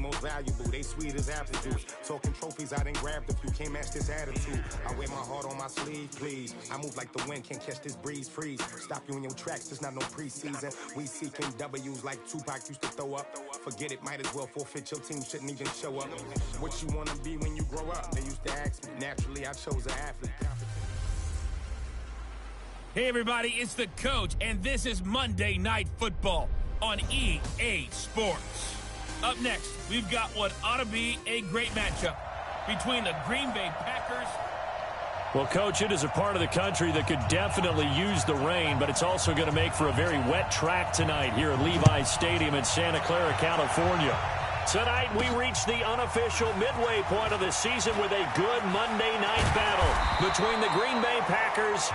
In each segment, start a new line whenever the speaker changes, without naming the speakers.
most valuable. They sweet as apple juice. Talking trophies, I done grabbed a few. Can't match this attitude. I wear my heart on my sleeve, please. I move like the wind, can't catch this breeze. Freeze. Stop you in your tracks, there's not no preseason. We seeking W's like Tupac used to throw up. Forget it, might as well forfeit. Your team shouldn't even show up. What you wanna be when you grow up? They used to ask me. Naturally, I chose an athlete.
Hey everybody, it's the coach, and this is Monday Night Football on EA Sports. Up next, we've got what ought to be a great matchup between the Green Bay Packers.
Well, Coach, it is a part of the country that could definitely use the rain, but it's also going to make for a very wet track tonight here at Levi's Stadium in Santa Clara, California. Tonight, we reach the unofficial midway point of the season with a good Monday night battle between the Green Bay Packers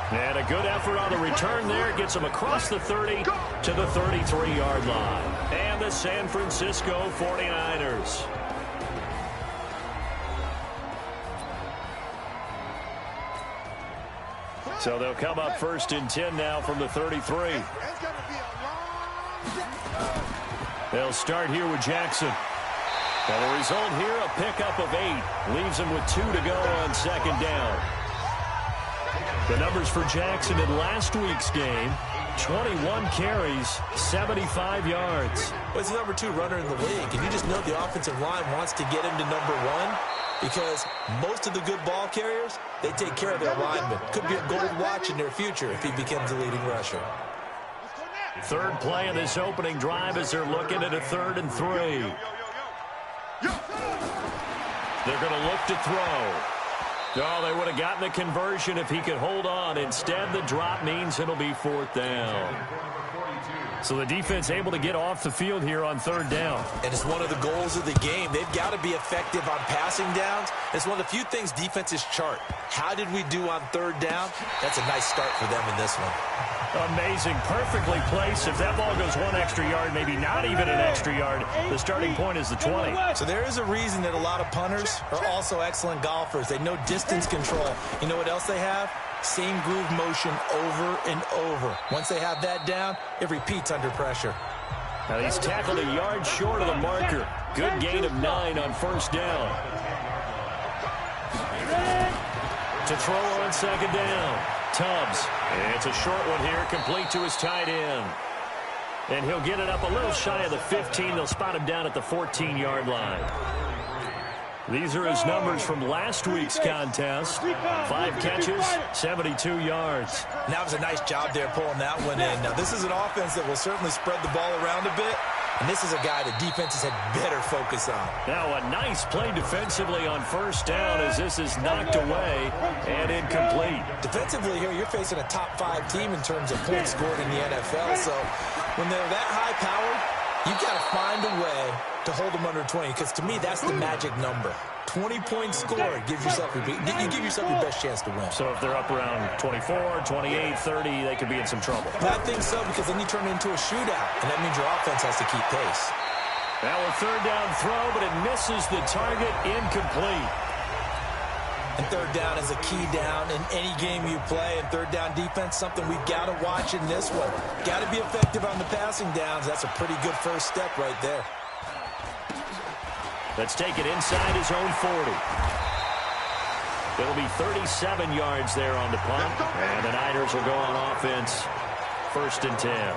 and a good effort on the return there. Gets them across the 30 to the 33-yard line. And the San Francisco 49ers. So they'll come up 1st and 10 now from the 33. They'll start here with Jackson. And the result here, a pickup of 8. Leaves them with 2 to go on 2nd down. The numbers for Jackson in last week's game, 21 carries, 75 yards.
Well, he's the number 2 runner in the league, and you just know the offensive line wants to get him to number 1 because most of the good ball carriers, they take care of their linemen. Could be a gold watch in their future if he becomes the leading rusher.
Third play of this opening drive as they're looking at a 3rd and 3. They're going to look to throw. Oh, they would have gotten the conversion if he could hold on. Instead, the drop means it'll be 4th down. So the defense able to get off the field here on 3rd down.
And it's one of the goals of the game. They've got to be effective on passing downs. It's one of the few things defenses chart. How did we do on 3rd down? That's a nice start for them in this one.
Amazing. Perfectly placed. If that ball goes 1 extra yard, maybe not even an extra yard, the starting point is the 20.
So there is a reason that a lot of punters are also excellent golfers. They know distance control. You know what else they have? Same groove motion over and over. Once they have that down, it repeats under pressure.
Now he's tackled a yard short of the marker. Good gain of 9 on 1st down. To throw on 2nd down. Tubbs. It's a short one here, complete to his tight end. And he'll get it up a little shy of the 15. They'll spot him down at the 14-yard line. These are his numbers from last week's contest. 5 catches, 72 yards.
That was a nice job there pulling that one in. Now, this is an offense that will certainly spread the ball around a bit. And this is a guy that defenses had better focus on.
Now a nice play defensively on 1st down as this is knocked away and incomplete.
Defensively here, you're facing a top 5 team in terms of points scored in the NFL. So when they're that high-powered, you've got to find a way to hold them under 20, because to me, that's the magic number. 20-point score gives yourself you give yourself your best chance to win.
So if they're up around 24, 28, 30, they could be in some trouble.
But I think so, because then you turn it into a shootout, and that means your offense has to keep pace.
Now a 3rd down throw, but it misses the target, incomplete.
And 3rd down is a key down in any game you play. And 3rd down defense, something we've got to watch in this one. Got to be effective on the passing downs. That's a pretty good first step right there.
Let's take it inside his own 40. It'll be 37 yards there on the punt. And the Niners will go on offense. 1st and 10.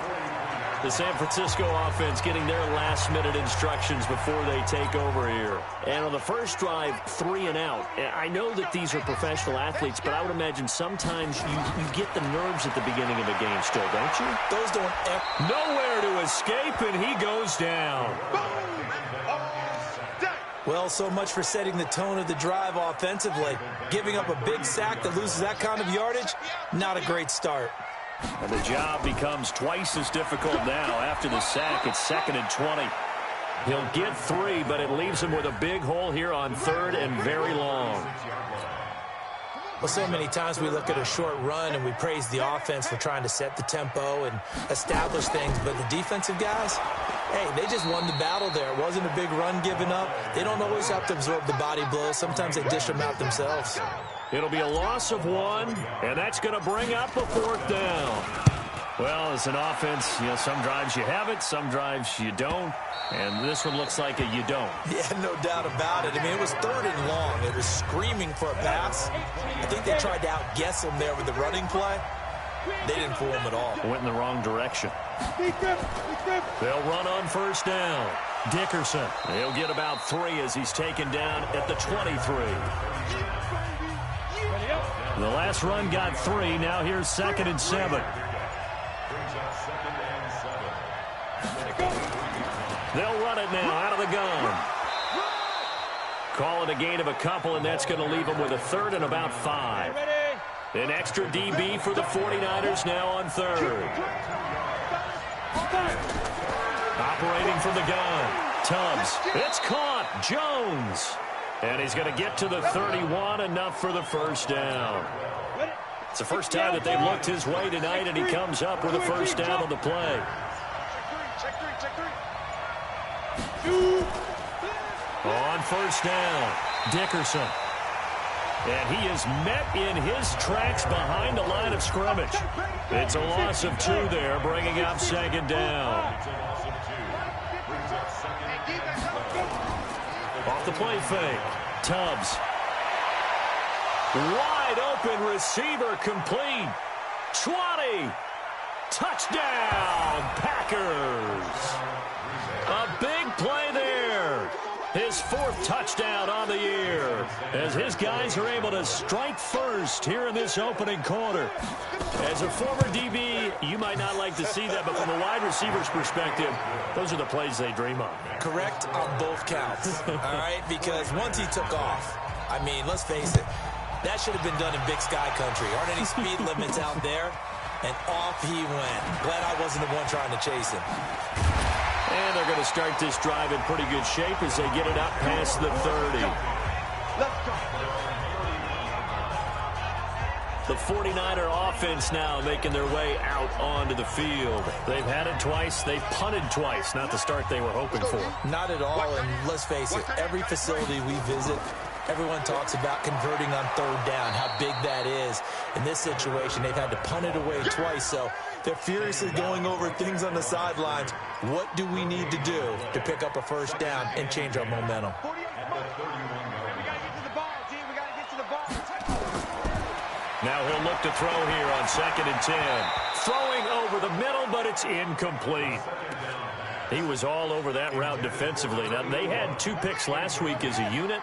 The San Francisco offense getting their last-minute instructions before they take over here. And on the first drive, 3 and out. I know that these are professional athletes, but I would imagine sometimes you get the nerves at the beginning of a game still, don't you?
Those don't ever...
Nowhere to escape, and he goes down.
Well, so much for setting the tone of the drive offensively. Giving up a big sack that loses that kind of yardage, not a great start.
And the job becomes twice as difficult now. After the sack, it's 2nd and 20. He'll get 3, but it leaves him with a big hole here on 3rd and very long.
Well, so many times we look at a short run and we praise the offense for trying to set the tempo and establish things, but the defensive guys, hey, they just won the battle there. It wasn't a big run given up. They don't always have to absorb the body blows. Sometimes they dish them out themselves.
It'll be a loss of 1, and that's going to bring up a 4th down. Well, as an offense, some drives you have it, some drives you don't. And this one looks like a you don't.
Yeah, no doubt about it. I mean, it was 3rd and long. It was screaming for a pass. I think they tried to outguess him there with the running play. They didn't fool him at all.
Went in the wrong direction. They'll run on 1st down. Dickerson, he'll get about 3 as he's taken down at the 23. The last run got 3. Now here's 2nd and 7. They'll run it now out of the gun. Call it a gain of a couple, and that's going to leave them with a 3rd and about 5. An extra DB for the 49ers now on 3rd. Operating from the gun. Tubbs. It's caught. Jones. And he's going to get to the 31, enough for the 1st down. It's the first time that they've looked his way tonight, and he comes up with a 1st down on the play. On 1st down, Dickerson. And he is met in his tracks behind the line of scrimmage. It's a loss of 2 there, bringing up 2nd down. Off the play fake, Tubbs. Wide open receiver complete. 20. Touchdown, Packers. A big play there. His 4th touchdown on the year as his guys are able to strike first here in this opening quarter. As a former DB, you might not like to see that, but from a wide receiver's perspective, those are the plays they dream of.
Correct on both counts, all right? Because once he took off, I mean, let's face it, that should have been done in Big Sky Country. Aren't any speed limits out there? And off he went. Glad I wasn't the one trying to chase him.
And they're going to start this drive in pretty good shape as they get it up past the 30. The 49er offense now making their way out onto the field. They've had it twice. They've punted twice. Not the start they were hoping for.
Not at all, and let's face it, every facility we visit, everyone talks about converting on 3rd down, how big that is. In this situation, they've had to punt it away twice, so they're furiously going over things on the sidelines. What do we need to do to pick up a 1st down and change our momentum?
Now he'll look to throw here on 2nd and 10. Throwing over the middle, but it's incomplete. He was all over that route defensively. Now, they had 2 picks last week as a unit.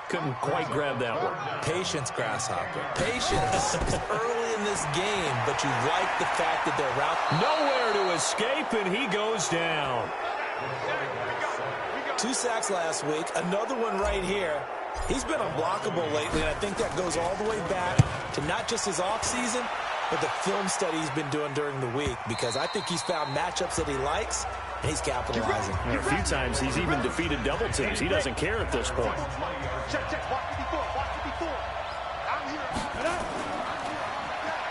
Couldn't quite grab that one.
Patience, Grasshopper. Patience. It's early in this game, but you like the fact that their route...
Nowhere to escape, and he goes down.
2 sacks last week, another one right here. He's been unblockable lately, and I think that goes all the way back to not just his offseason, but the film study he's been doing during the week, because I think he's found matchups that he likes, and he's capitalizing.
A few times he's even defeated double teams. He doesn't care at this point.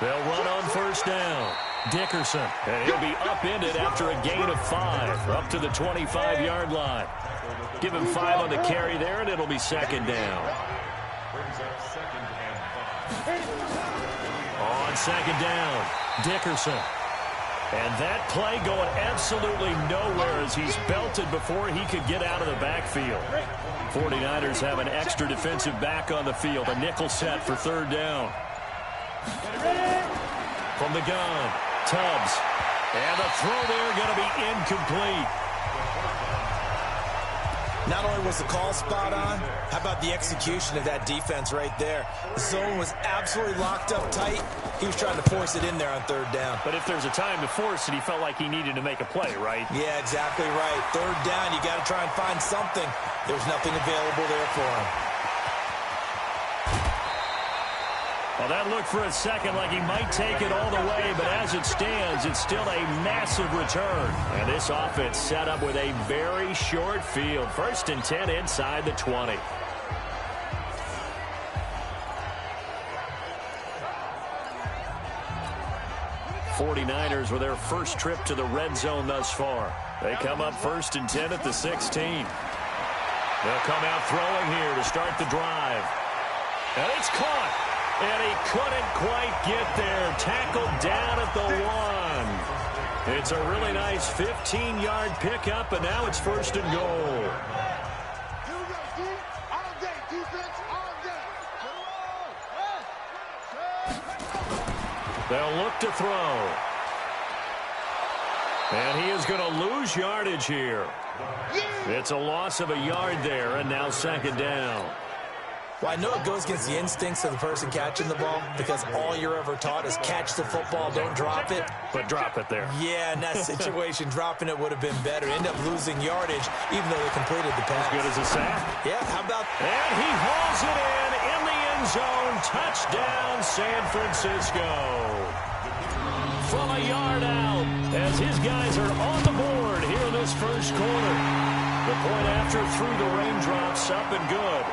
They'll run on 1st down. Dickerson, and he'll be upended after a gain of 5, up to the 25-yard line. Give him 5 on the carry there, and it'll be 2nd down. On 2nd down, Dickerson. And that play going absolutely nowhere as he's belted before he could get out of the backfield. 49ers have an extra defensive back on the field, a nickel set for 3rd down. From the gun, Tubbs. And the throw there going to be incomplete.
Not only was the call spot on, how about the execution of that defense right there? The zone was absolutely locked up tight. He was trying to force it in there on 3rd down.
But if there's a time to force it, he felt like he needed to make a play, right?
Yeah, exactly right. 3rd down, you got to try and find something. There's nothing available there for him.
Well, that looked for a second like he might take it all the way, but as it stands, it's still a massive return. And this offense set up with a very short field. 1st and 10 inside the 20. '49ers with their first trip to the red zone thus far. They come up 1st and 10 at the 16. They'll come out throwing here to start the drive. And it's caught. And he couldn't quite get there. Tackled down at the 1. It's a really nice 15-yard pickup, and now it's 1st and goal. They'll look to throw. And he is going to lose yardage here. It's a loss of a yard there, and now 2nd down.
Well, I know it goes against the instincts of the person catching the ball because all you're ever taught is catch the football, don't drop it.
But drop it there.
Yeah, in that situation, dropping it would have been better. End up losing yardage, even though they completed the pass.
As good as a sack.
Yeah, how about...
And he hauls it in the end zone. Touchdown, San Francisco. From a yard out, as his guys are on the board here in this 1st quarter. The point after through the raindrops, up and good.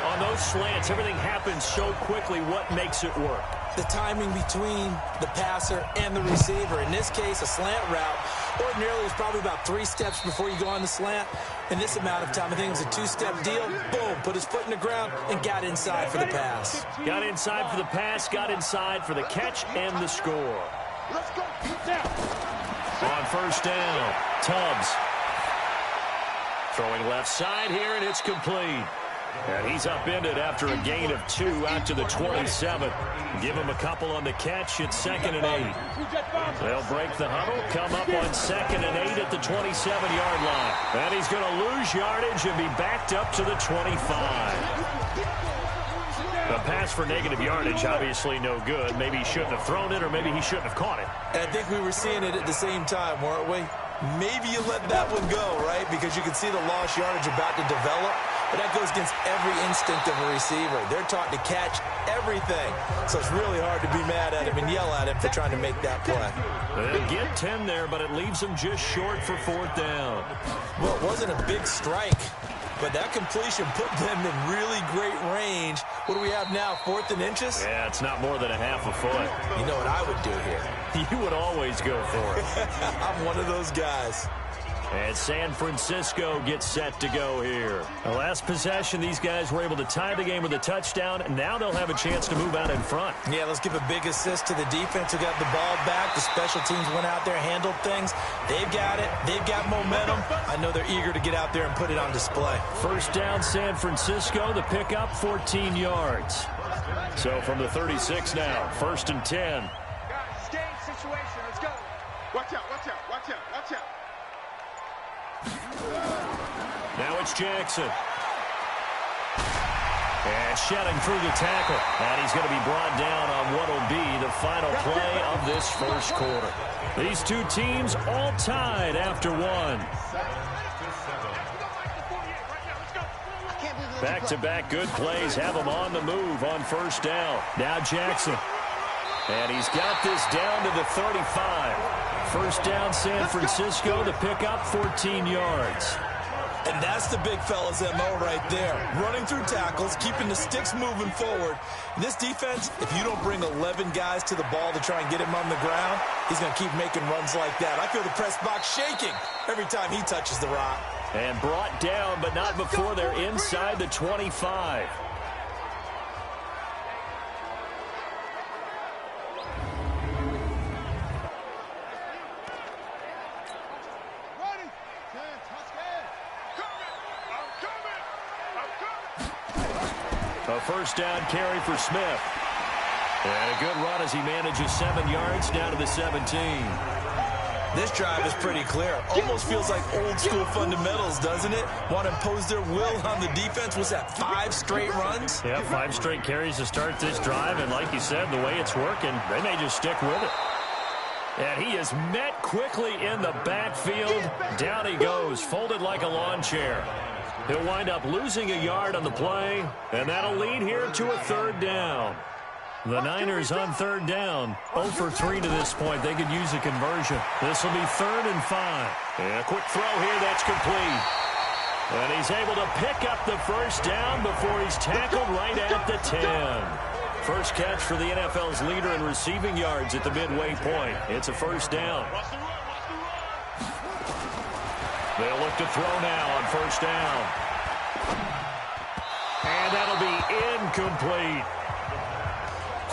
On those slants, everything happens so quickly. What makes it work?
The timing between the passer and the receiver. In this case, a slant route. Ordinarily, it's probably about 3 steps before you go on the slant. In this amount of time, I think it was a 2-step deal. Boom, put his foot in the ground and got inside for the pass.
Got inside for the pass, got inside for the catch and the score.
Let's go.
On 1st down, Tubbs. Throwing left side here, and it's complete. And he's upended after a gain of 2 out to the 27. Give him a couple on the catch. It's 2nd and 8. They'll break the huddle, come up on 2nd and 8 at the 27-yard line. And he's going to lose yardage and be backed up to the 25. The pass for negative yardage, obviously no good. Maybe he shouldn't have thrown it, or maybe he shouldn't have caught it.
And I think we were seeing it at the same time, weren't we? Maybe you let that one go, right? Because you can see the lost yardage about to develop. But that goes against every instinct of a receiver. They're taught to catch everything. So it's really hard to be mad at him and yell at him for trying to make that play.
They'll get 10 there, but it leaves them just short for 4th down.
Well, it wasn't a big strike, but that completion put them in really great range. What do we have now, 4th and inches?
Yeah, it's not more than a half a foot.
You know what I would do here?
You would always go for it.
I'm one of those guys.
And San Francisco gets set to go here. The last possession, these guys were able to tie the game with a touchdown, and now they'll have a chance to move out in front.
Yeah, let's give a big assist to the defense who got the ball back. The special teams went out there, handled things. They've got it. They've got momentum. I know they're eager to get out there and put it on display.
1st down, San Francisco. The pickup, 14 yards. So from the 36 now, 1st and 10.
Guys, game situation. Let's go. Watch out, watch out, watch out, watch out.
Now it's Jackson. And shedding through the tackle. And he's going to be brought down on what will be the final play of this 1st quarter. These two teams all tied after 1. Back-to-back good plays have them on the move on 1st down. Now Jackson. And he's got this down to the 35. 1st down, San Francisco. The pickup, 14 yards.
And that's the big fella's MO right there. Running through tackles, keeping the sticks moving forward. In this defense, if you don't bring 11 guys to the ball to try and get him on the ground, he's going to keep making runs like that. I feel the press box shaking every time he touches the rock.
And brought down, but not before they're inside the 25. A 1st down carry for Smith. And a good run as he manages 7 yards down to the 17.
This drive is pretty clear. Almost feels like old school fundamentals, doesn't it? Want to impose their will on the defense. Was that 5 straight runs?
Yeah, 5 straight carries to start this drive. And like you said, the way it's working, they may just stick with it. And he is met quickly in the backfield. Down he goes, folded like a lawn chair. He'll wind up losing a yard on the play, and that'll lead here to a 3rd down. The Niners on 3rd down, 0 for 3 to this point. They could use a conversion. This will be 3rd and 5. And a quick throw here, that's complete. And he's able to pick up the 1st down before he's tackled right at the 10. First catch for the NFL's leader in receiving yards at the midway point. It's a 1st down. They'll look to throw now on 1st down. And that'll be incomplete.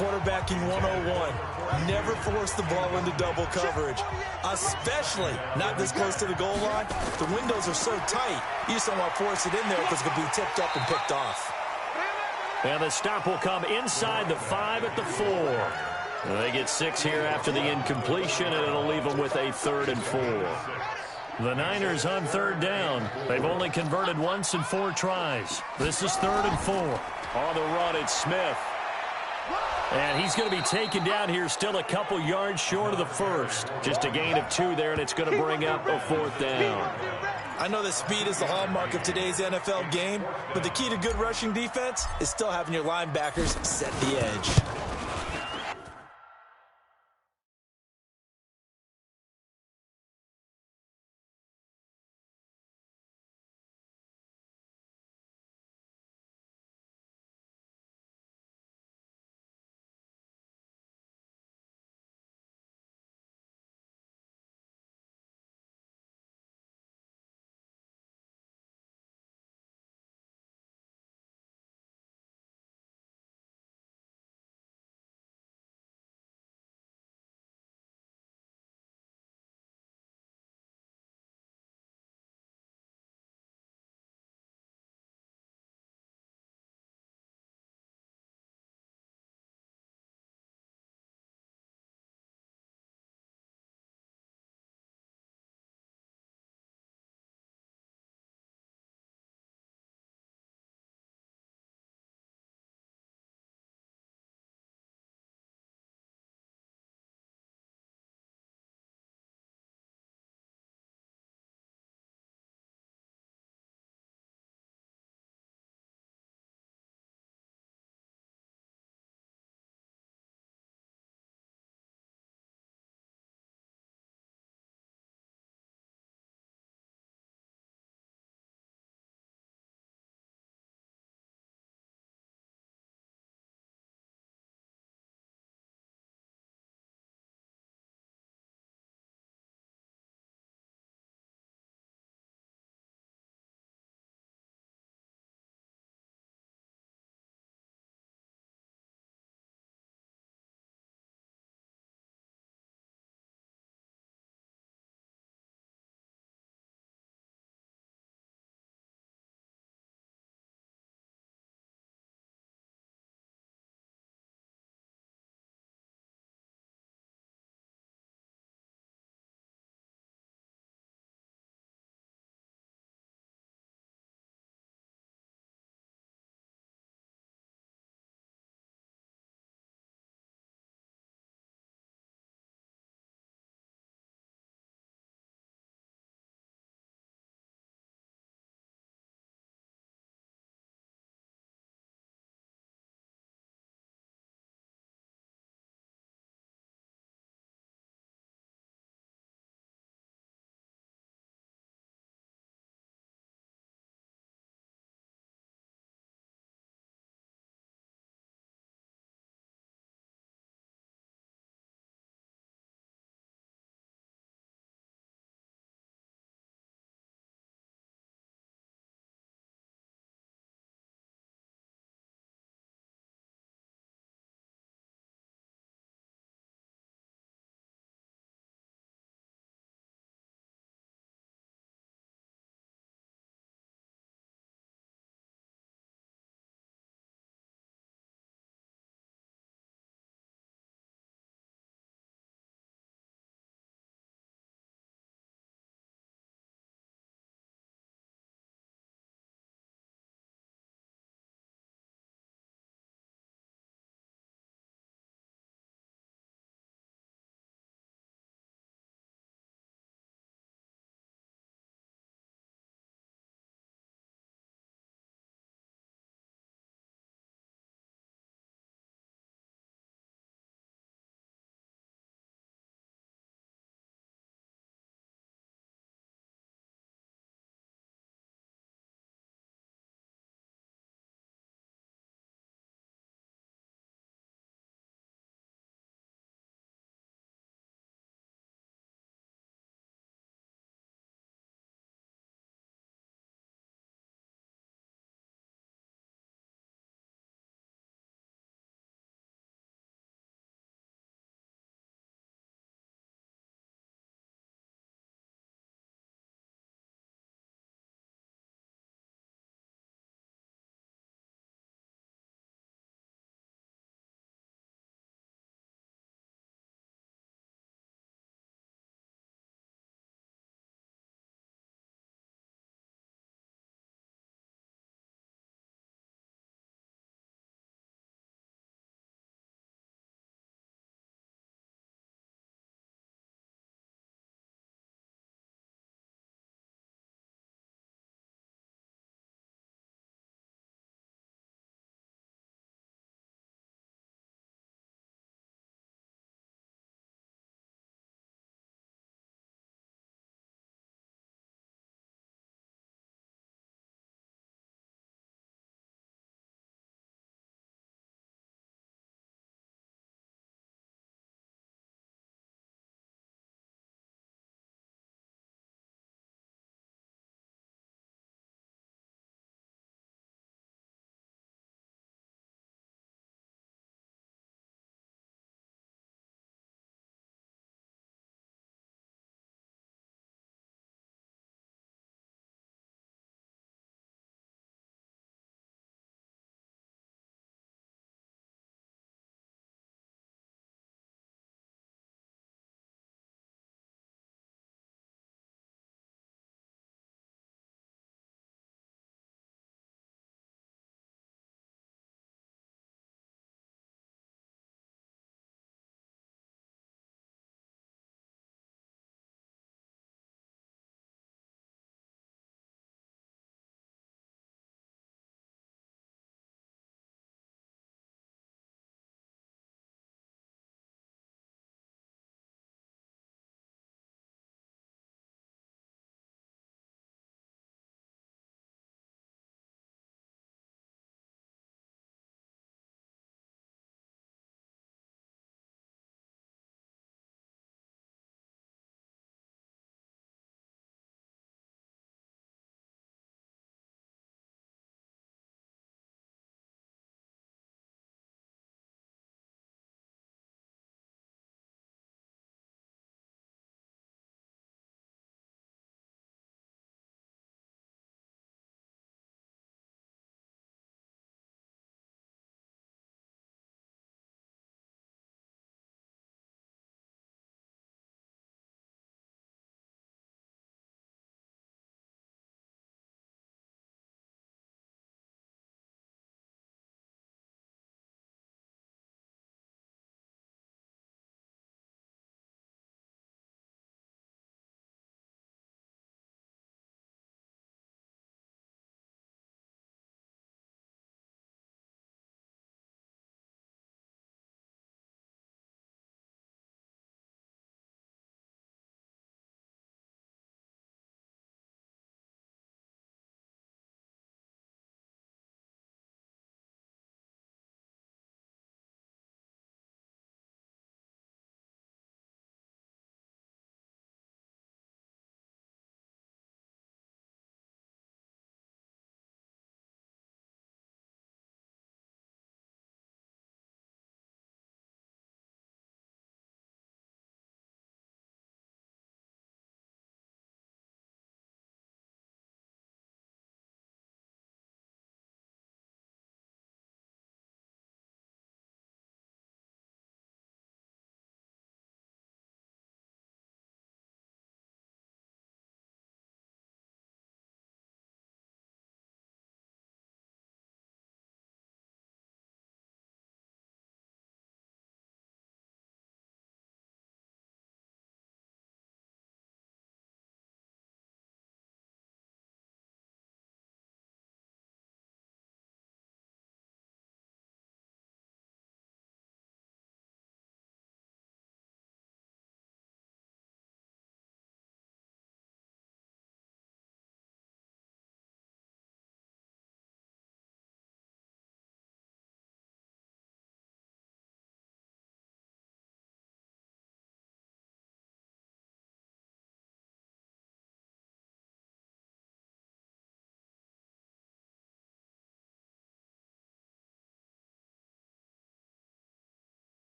quarterbacking 101. Never force the ball into double coverage, especially not this close to the goal line. The windows are so tight, you just don't want to force it in there because it could be tipped up and picked off.
And the stop will come inside the 5 at the 4. They get 6 here after the incompletion, and it'll leave them with a 3rd and 4. The Niners on 3rd down. They've only converted once in 4 tries. This is 3rd and 4. On the run, it's Smith. And he's going to be taken down here, still a couple yards short of the first. Just a gain of 2 there, and it's going to bring up a 4th down.
I know that speed is the hallmark of today's NFL game, but the key to good rushing defense is still having your linebackers set the edge.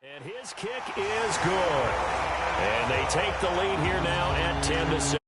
And his kick is good. And they take the lead here now at 10-7.